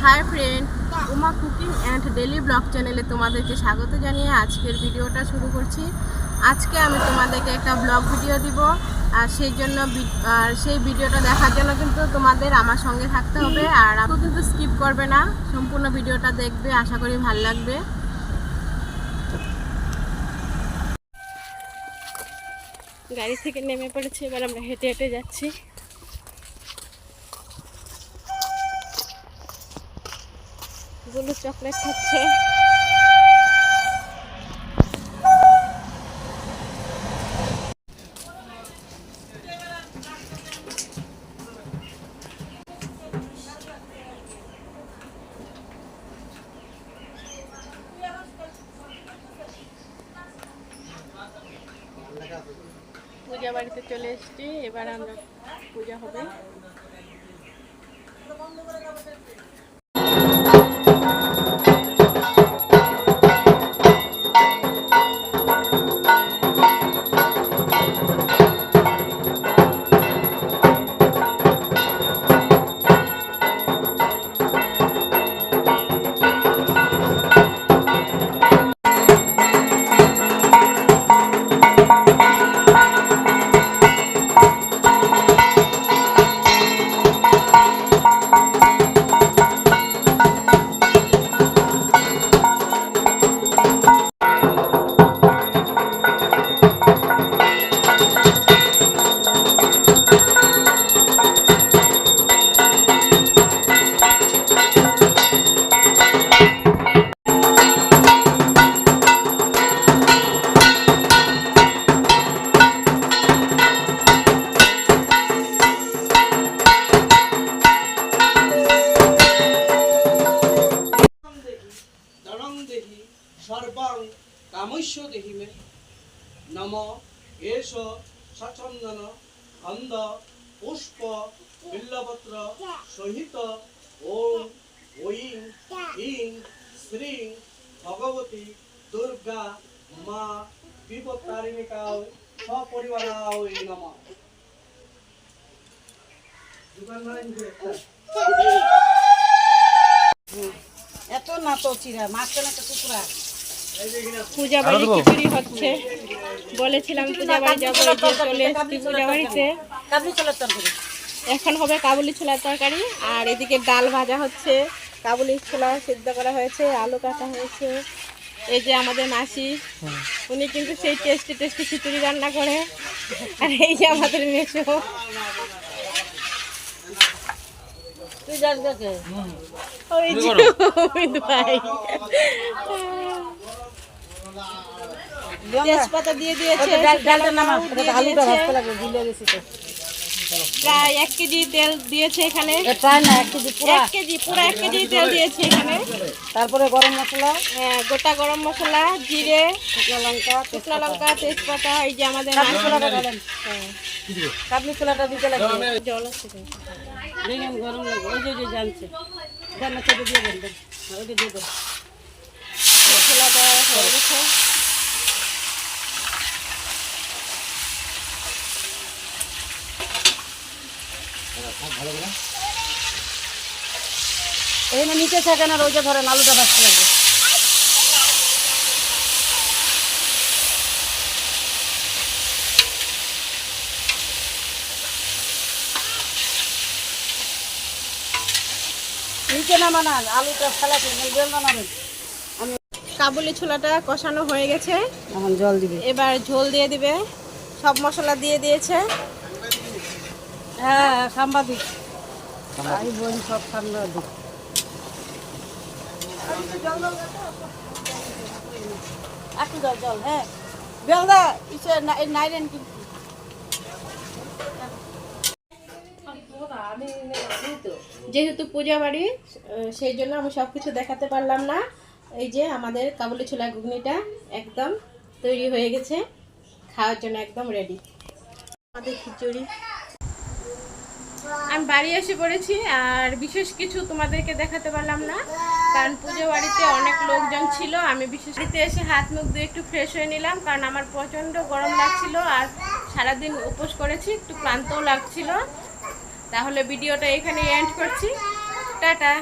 Hi friend, Uma cooking and daily blog চ্যানেলে তোমাদেরকে স্বাগত জানিয়ে আজকের ভিডিওটা শুরু করছি। আজকে আমি তোমাদেরকে একটা ব্লগ ভিডিও দিব, আর সেই ভিডিওটা দেখার জন্য কিন্তু তোমাদের আমার সঙ্গে থাকতে হবে, আর আপনি কিন্তু স্কিপ করবে না, সম্পূর্ণ ভিডিওটা দেখবে, আশা করি ভালো লাগবে। গাড়ি থেকে নেমে পড়েছি, এবার আমরা হেঁটে হেঁটে যাচ্ছি। গুলো চকলেট খাচ্ছে। পূজা বাড়িতে চলে এসেছি, এবার আমরা পূজা হবে। সর্বাং কামস্য দেহি মে নম এষ সচন্দন গন্ধ পুষ্প বিল্লপত্র সহিত ওম ঐং ইং শ্রীং ভগবতী দুর্গা মা বিপত্তারিণিকায় সপরিবারায় নমঃ। এত না তো চিরা মাঝখানে একটা টুকরা। পূজা বাড়ি খিচুড়ি হচ্ছে, বলেছিলাম পূজা বাড়ি যাবো, চলে এসেছি পূজা বাড়িতে। এখন হবে কাবুলি ছোলার তরকারি, আর এদিকে ডাল ভাজা হচ্ছে, কাবুলি ছোলা সিদ্ধ করা হয়েছে, আলু কাটা হয়েছে। এই যে আমাদের মাসি, উনি কিন্তু সেই টেস্টি টেস্টি খিচুড়ি রান্না করে। আর এই যে আমাদের মেসো, তুই যাস দেখে ওই যে অমিত ভাই তেজপাতা দিয়ে দিয়েছে, ডালটা নামা, আলুটা ভাজতে লাগবে, দিলে গেছি তো। প্রায় 1 কেজি তেল দিয়েছে এখানে, প্রায় না 1 কেজি, পুরো 1 কেজি, পুরো 1 কেজি তেল দিয়েছে এখানে। তারপরে গরম মশলা, গোটা গরম মশলা, জিরে, শুকনো লঙ্কা, তেজপাতা। এই যে আমাদের কাবলি ছোলাটা ঢালেন, কাবলি ছোলাটা দিতে লাগবে। জল আছে, দেখেন গরম লাগবে, ওই যে জানছে জানা ছেড়ে দিয়ে দেন, ওইটা দিয়ে দেন। মশলা দেওয়া হয়ে গেছে। এখানে নিচে থাকেন, আর ওইটা ধরেন, আলুটা ভাজতে লাগবে। নিচে নামানা, আলুটা ফেলাতে জল বানাবেন। কাবুলি ছোলাটা কষানো হয়ে গেছে, এখন জল দিবে। এবার ঝোল দিয়ে দিবে। সব মশলা দিয়ে দিয়েছে। হ্যাঁ সাংবাদিক আই বোন সব সাংবাদিক। একটু জল জল, হ্যাঁ বেলদা ইসে নাইরেন কি যেহেতু পূজা বাড়ি, সেই জন্য আমি সব কিছু দেখাতে পারলাম না। এই যে আমাদের কাবুলি ছোলা ঘুগনিটা একদম তৈরি হয়ে গেছে, খাওয়ার জন্য একদম রেডি। আমাদের খিচুড়ি আমি বাড়ি এসে পড়েছি, আর বিশেষ কিছু তোমাদেরকে দেখাতে পারলাম না, কারণ পুজো বাড়িতে অনেক লোকজন ছিল। আমি বিশেষ বাড়িতে এসে হাত মুখ দিয়ে একটু ফ্রেশ হয়ে নিলাম, কারণ আমার প্রচণ্ড গরম লাগছিল, আর সারাদিন উপোস করেছি, একটু ক্লান্তও লাগছিল। তাহলে ভিডিওটা এখানে এন্ড করছি, টাটা।